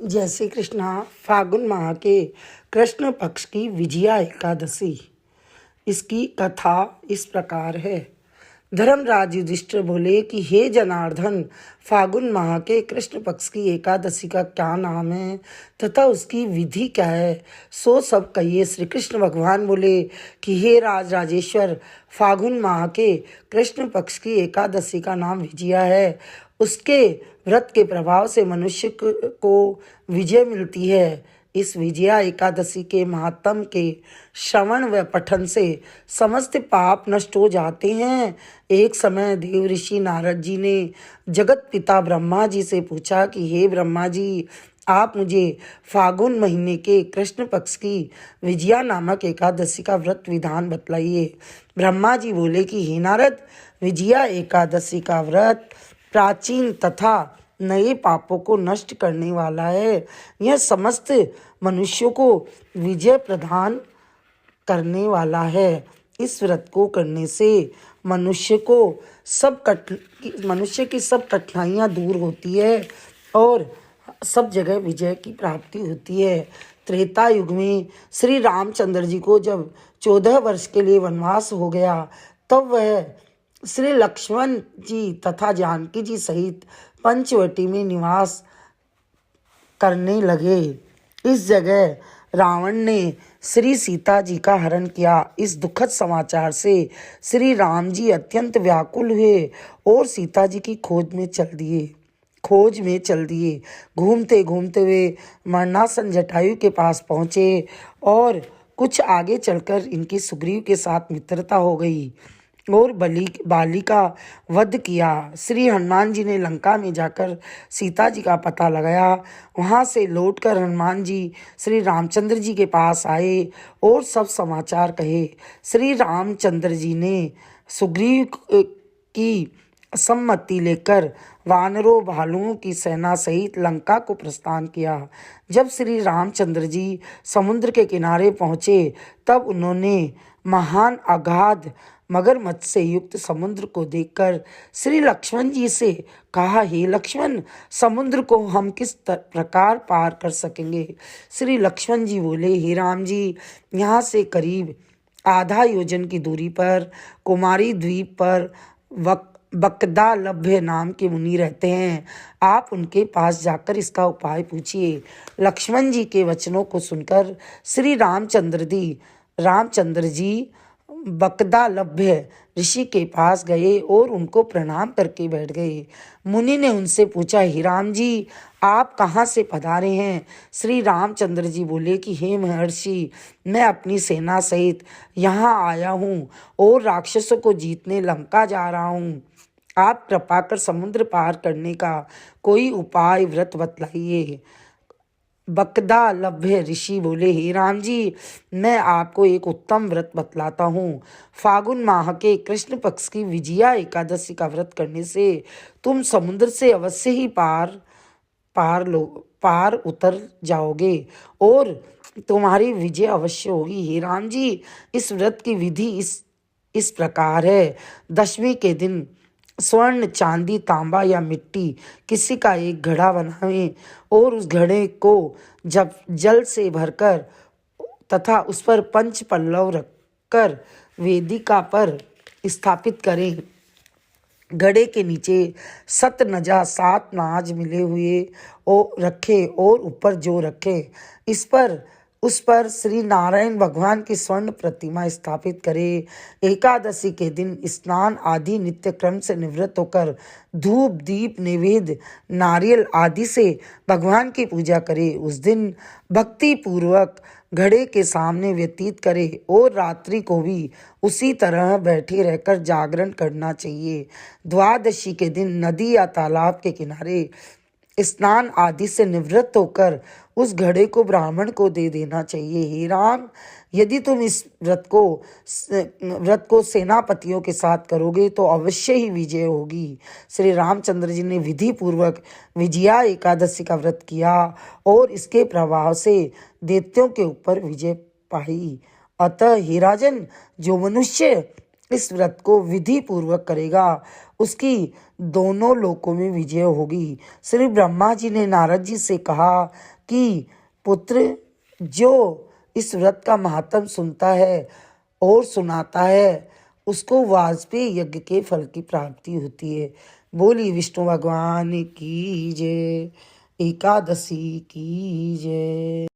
जय श्री कृष्णा। फागुन माह के कृष्ण पक्ष की विजया एकादशी। इसकी कथा इस प्रकार है। धर्मराज युधिष्ठिर बोले कि हे जनार्दन, फागुन माह के कृष्ण पक्ष की एकादशी का क्या नाम है तथा उसकी विधि क्या है, सो सब कहिए। श्री कृष्ण भगवान बोले कि हे राजेश्वर, फागुन माह के कृष्ण पक्ष की एकादशी का नाम विजया है। उसके व्रत के प्रभाव से मनुष्य को विजय मिलती है। इस विजया एकादशी के महात्म के श्रवण व पठन से समस्त पाप नष्ट हो जाते हैं। एक समय देव ऋषि नारद जी ने जगत पिता ब्रह्मा जी से पूछा कि हे ब्रह्मा जी, आप मुझे फागुन महीने के कृष्ण पक्ष की विजया नामक एकादशी का व्रत विधान बतलाइए। ब्रह्मा जी बोले कि हे नारद, विजया एकादशी का व्रत प्राचीन तथा नए पापों को नष्ट करने वाला है। यह समस्त मनुष्यों को विजय प्रदान करने वाला है। इस व्रत को करने से मनुष्य की सब कठिनाइयाँ दूर होती है और सब जगह विजय की प्राप्ति होती है। त्रेता युग में श्री रामचंद्र जी को जब 14 वर्ष के लिए वनवास हो गया, तब वह श्री लक्ष्मण जी तथा जानकी जी सहित पंचवटी में निवास करने लगे। इस जगह रावण ने श्री सीता जी का हरण किया। इस दुखद समाचार से श्री राम जी अत्यंत व्याकुल हुए और सीता जी की खोज में चल दिए। घूमते घूमते वे मरणासन जटायु के पास पहुँचे और कुछ आगे चलकर इनकी सुग्रीव के साथ मित्रता हो गई और बाली का वध किया। श्री हनुमान जी ने लंका में जाकर सीता जी का पता लगाया। वहां से लौटकर हनुमान जी श्री रामचंद्र जी के पास आए और सब समाचार कहे। श्री रामचंद्र जी ने सुग्रीव की सम्मति लेकर वानरों भालुओं की सेना सहित लंका को प्रस्थान किया। जब श्री रामचंद्र जी समुद्र के किनारे पहुँचे, तब उन्होंने महान अगाध मगरमच्छ से युक्त समुद्र को देखकर श्री लक्ष्मण जी से कहा, हे लक्ष्मण, समुद्र को हम किस प्रकार पार कर सकेंगे? श्री लक्ष्मण जी बोले, हे राम जी, यहाँ से करीब आधा योजन की दूरी पर कुमारी द्वीप पर बकदालभ्य नाम के मुनि रहते हैं। आप उनके पास जाकर इसका उपाय पूछिए। लक्ष्मण जी के वचनों को सुनकर श्री रामचंद्र जी बकदालभ्य ऋषि के पास गए और उनको प्रणाम करके बैठ गए। मुनि ने उनसे पूछा, हे राम जी, आप कहाँ से पधारे हैं? श्री रामचंद्र जी बोले कि हे महर्षि, मैं अपनी सेना सहित यहाँ आया हूँ और राक्षसों को जीतने लंका जा रहा हूँ। आप कृपा कर समुद्र पार करने का कोई उपाय व्रत बतलाइए। बकदालभ्य ऋषि बोले, हे राम जी, मैं आपको एक उत्तम व्रत बतलाता हूँ। फागुन माह के कृष्ण पक्ष की विजया एकादशी का व्रत करने से तुम समुद्र से अवश्य ही पार उतर जाओगे और तुम्हारी विजय अवश्य होगी। हे राम जी, इस व्रत की विधि इस प्रकार है। दशमी के दिन स्वर्ण, चांदी, तांबा या मिट्टी किसी का एक घड़ा बनावें और उस घड़े को जब जल से भरकर तथा उस पर पंच पल्लव रखकर वेदिका पर स्थापित करें। घड़े के नीचे 7 नाज मिले हुए रखे और ऊपर जो रखे उस पर श्री नारायण भगवान की स्वर्ण प्रतिमा स्थापित करे। एकादशी के दिन स्नान आदि नित्य क्रम से निवृत्त होकर धूप, दीप, नैवेद्य, नारियल आदि से भगवान की पूजा करे। उस दिन भक्ति पूर्वक घड़े के सामने व्यतीत करे और रात्रि को भी उसी तरह बैठे रहकर जागरण करना चाहिए। द्वादशी के दिन नदी या तालाब के किनारे स्नान आदि से निवृत्त होकर उस घड़े को ब्राह्मण को दे देना चाहिए। हे राम, यदि तुम इस व्रत को सेनापतियों के साथ करोगे तो अवश्य ही विजय होगी। श्री रामचंद्र जी ने विधि पूर्वक विजया एकादशी का व्रत किया और इसके प्रभाव से दैत्यों के ऊपर विजय पाई। अतः हे राजन, जो मनुष्य इस व्रत को विधि पूर्वक करेगा उसकी दोनों लोकों में विजय होगी। श्री ब्रह्मा जी ने नारद जी से कहा कि पुत्र, जो इस व्रत का महात्म सुनता है और सुनाता है उसको वाजपेयी यज्ञ के फल की प्राप्ति होती है। बोली विष्णु भगवान की जय, एकादशी की जय।